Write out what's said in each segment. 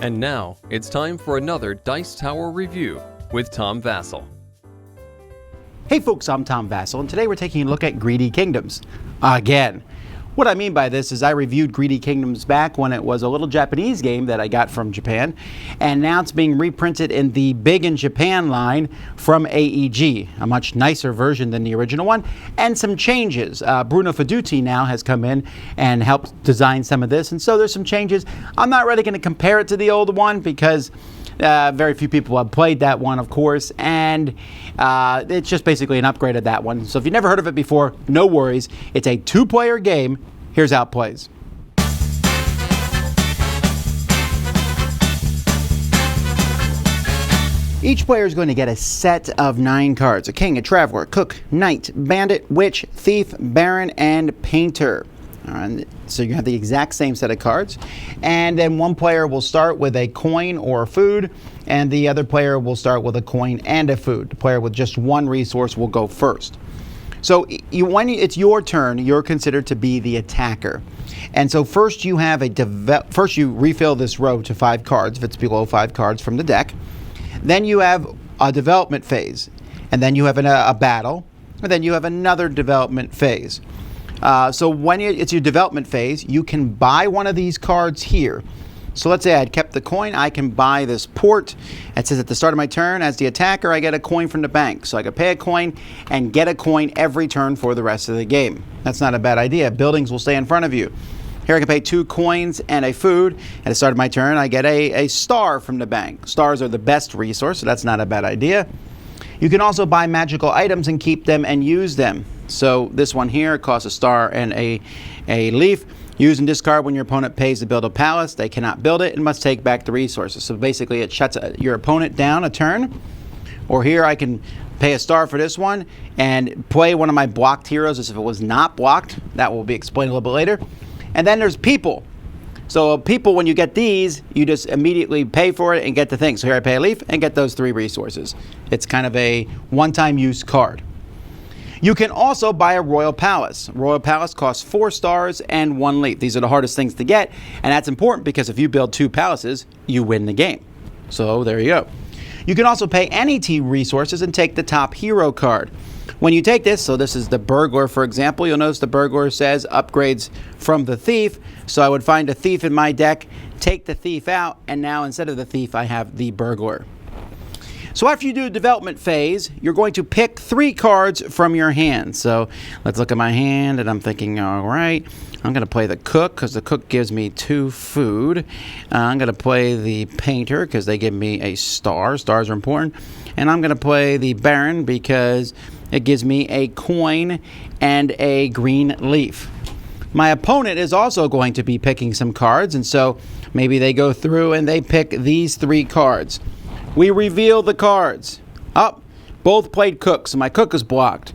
And now, it's time for another Dice Tower review with Tom Vasel. Hey folks, I'm Tom Vasel, and today we're taking a look at Greedy Kingdoms. Again. What I mean by this is I reviewed Greedy Kingdoms back when it was a little Japanese game that I got from Japan, and now it's being reprinted in the Big in Japan line from AEG, a much nicer version than the original one, and some changes. Bruno Feduti now has come in and helped design some of this, and so there's some changes. I'm not really going to compare it to the old one because very few people have played that one, of course, and it's just basically an upgrade of that one. So if you've never heard of it before, no worries. It's a two-player game. Here's how it plays. Each player is going to get a set of 9 cards: a king, a traveler, cook, knight, bandit, witch, thief, baron, and painter. So you have the exact same set of cards, and then one player will start with a coin or food, and the other player will start with a coin and a food. The player with just one resource will go first. So when it's your turn, you're considered to be the attacker, and so first you have first you refill this row to 5 cards if it's below 5 cards from the deck. Then you have a development phase, and then you have a battle, and then you have another development phase. So when it's your development phase, you can buy one of these cards here. So let's say I had kept the coin, I can buy this port. It says at the start of my turn, as the attacker, I get a coin from the bank. So I can pay a coin and get a coin every turn for the rest of the game. That's not a bad idea. Buildings will stay in front of you. Here I can pay 2 coins and a food. At the start of my turn, I get a star from the bank. Stars are the best resource, so that's not a bad idea. You can also buy magical items and keep them and use them. So this one here costs a star and a leaf. Use and discard when your opponent pays to build a palace. They cannot build it and must take back the resources. So basically it shuts your opponent down a turn. Or here I can pay a star for this one and play one of my blocked heroes as if it was not blocked. That will be explained a little bit later. And then there's people. So people, when you get these, you just immediately pay for it and get the thing. So here I pay a leaf and get those 3 resources. It's kind of a one-time use card. You can also buy a royal palace. Royal palace costs 4 stars and 1 leaf. These are the hardest things to get, and that's important because if you build 2 palaces, you win the game. So there you go. You can also pay any T resources and take the top hero card. When you take this, so this is the burglar, for example, you'll notice the burglar says upgrades from the thief. So I would find a thief in my deck, take the thief out, and now instead of the thief, I have the burglar. So after you do a development phase, you're going to pick 3 cards from your hand. So let's look at my hand, and I'm thinking, all right, I'm going to play the cook because the cook gives me 2 food. I'm going to play the painter because they give me a star. Stars are important. And I'm going to play the baron because it gives me a coin and a green leaf. My opponent is also going to be picking some cards, and so maybe they go through and they pick these 3 cards. We reveal the cards. Both played cook, so my cook is blocked.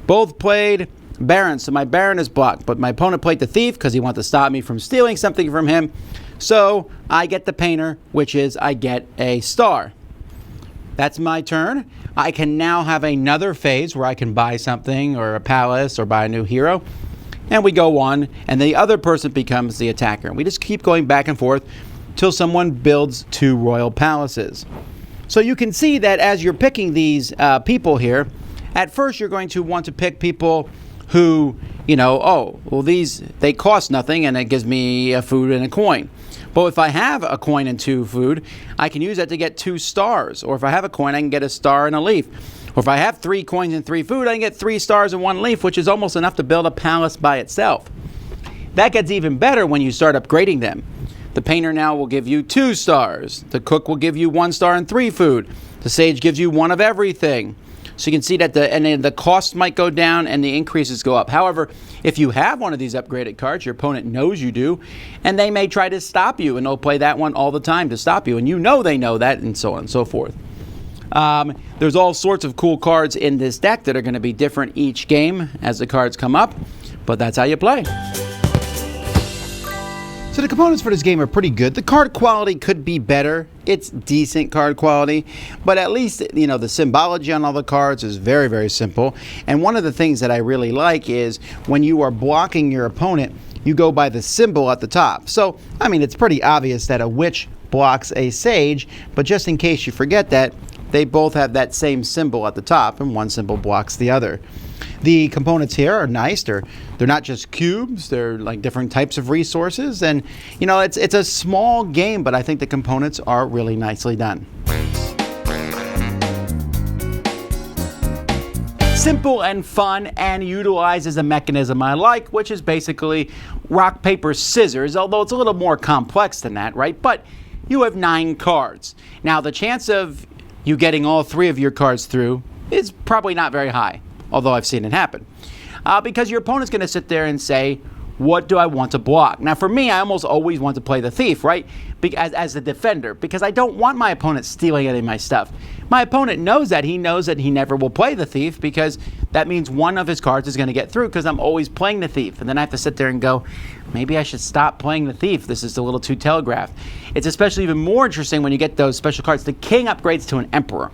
Both played baron, so my baron is blocked. But my opponent played the thief because he wanted to stop me from stealing something from him. So I get the painter, which is I get a star. That's my turn. I can now have another phase where I can buy something or a palace or buy a new hero. And we go on, and the other person becomes the attacker. And we just keep going back and forth till someone builds 2 royal palaces. So you can see that as you're picking these people here, at first you're going to want to pick people who, they cost nothing and it gives me a food and a coin. But if I have a coin and 2 food, I can use that to get 2 stars. Or if I have a coin, I can get a star and a leaf. Or if I have 3 coins and 3 food, I can get 3 stars and 1 leaf, which is almost enough to build a palace by itself. That gets even better when you start upgrading them. The painter now will give you 2 stars. The cook will give you 1 star and 3 food. The sage gives you 1 of everything. So you can see that the cost might go down and the increases go up. However, if you have one of these upgraded cards, your opponent knows you do, and they may try to stop you, and they'll play that one all the time to stop you, and you know they know that, and so on and so forth. There's all sorts of cool cards in this deck that are going to be different each game as the cards come up, but that's how you play. So the components for this game are pretty good. The card quality could be better. It's decent card quality, but at least, the symbology on all the cards is very, very simple. And one of the things that I really like is when you are blocking your opponent, you go by the symbol at the top. So, it's pretty obvious that a witch blocks a sage, but just in case you forget that, they both have that same symbol at the top, and one symbol blocks the other. The components here are nice. They're not just cubes. They're like different types of resources, and you know, it's a small game, but I think the components are really nicely done. Simple and fun, and utilizes a mechanism I like, which is basically rock, paper, scissors, although it's a little more complex than that, right? But you have 9 cards. Now, the chance of you getting all 3 of your cards through is probably not very high, although I've seen it happen. Because your opponent's going to sit there and say, what do I want to block? Now, for me, I almost always want to play the thief, right? As a defender, because I don't want my opponent stealing any of my stuff. My opponent knows that. He knows that he never will play the thief, because that means one of his cards is going to get through, because I'm always playing the thief. And then I have to sit there and go, maybe I should stop playing the thief. This is a little too telegraphed. It's especially even more interesting when you get those special cards. The king upgrades to an emperor.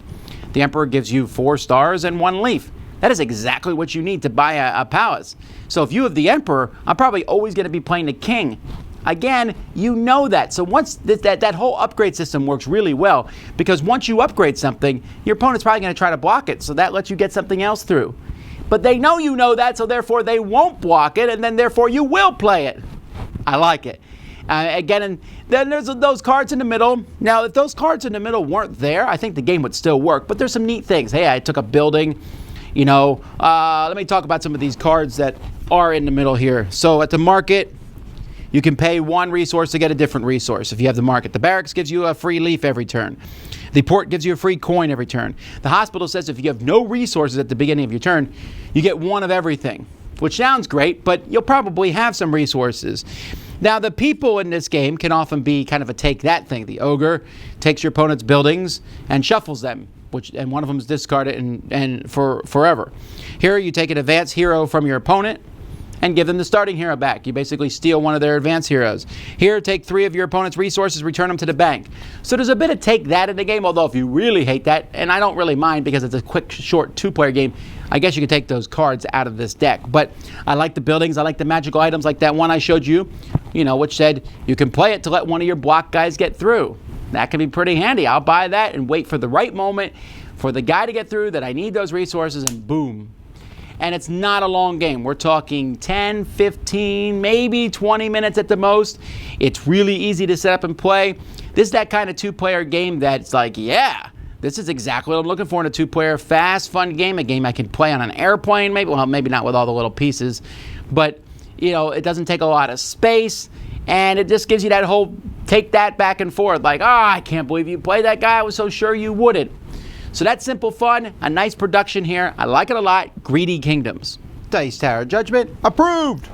The emperor gives you 4 stars and 1 leaf. That is exactly what you need to buy a palace. So if you have the emperor, I'm probably always going to be playing the king. Again, you know that. So once that whole upgrade system works really well, because once you upgrade something, your opponent's probably going to try to block it. So that lets you get something else through. But they know you know that, so therefore they won't block it, and then therefore you will play it. I like it. Again, and then there's those cards in the middle. Now, if those cards in the middle weren't there, I think the game would still work. But there's some neat things. Hey, I took a building. You know, let me talk about some of these cards that are in the middle here. So at the market, you can pay 1 resource to get a different resource if you have the market. The barracks gives you a free leaf every turn. The port gives you a free coin every turn. The hospital says if you have no resources at the beginning of your turn, you get 1 of everything, which sounds great, but you'll probably have some resources. Now, the people in this game can often be kind of a take that thing. The ogre takes your opponent's buildings and shuffles them, and one of them is discarded and for forever. Here you take an advanced hero from your opponent and give them the starting hero back. You basically steal one of their advanced heroes. Here, take 3 of your opponent's resources, return them to the bank. So there's a bit of take that in the game, although if you really hate that, and I don't really mind because it's a quick, short 2-player game, I guess you could take those cards out of this deck. But I like the buildings, I like the magical items like that one I showed you, which said you can play it to let one of your block guys get through. That can be pretty handy. I'll buy that and wait for the right moment for the guy to get through that I need those resources, and boom. And it's not a long game. We're talking 10, 15, maybe 20 minutes at the most. It's really easy to set up and play. This is that kind of 2-player game that's like, yeah, this is exactly what I'm looking for in a 2-player, fast, fun game. A game I can play on an airplane, maybe not with all the little pieces. But, it doesn't take a lot of space. And it just gives you that whole take that back and forth. Like, I can't believe you played that guy. I was so sure you wouldn't. So that's simple fun, a nice production here. I like it a lot. Greedy Kingdoms. Dice Tower Judgment approved.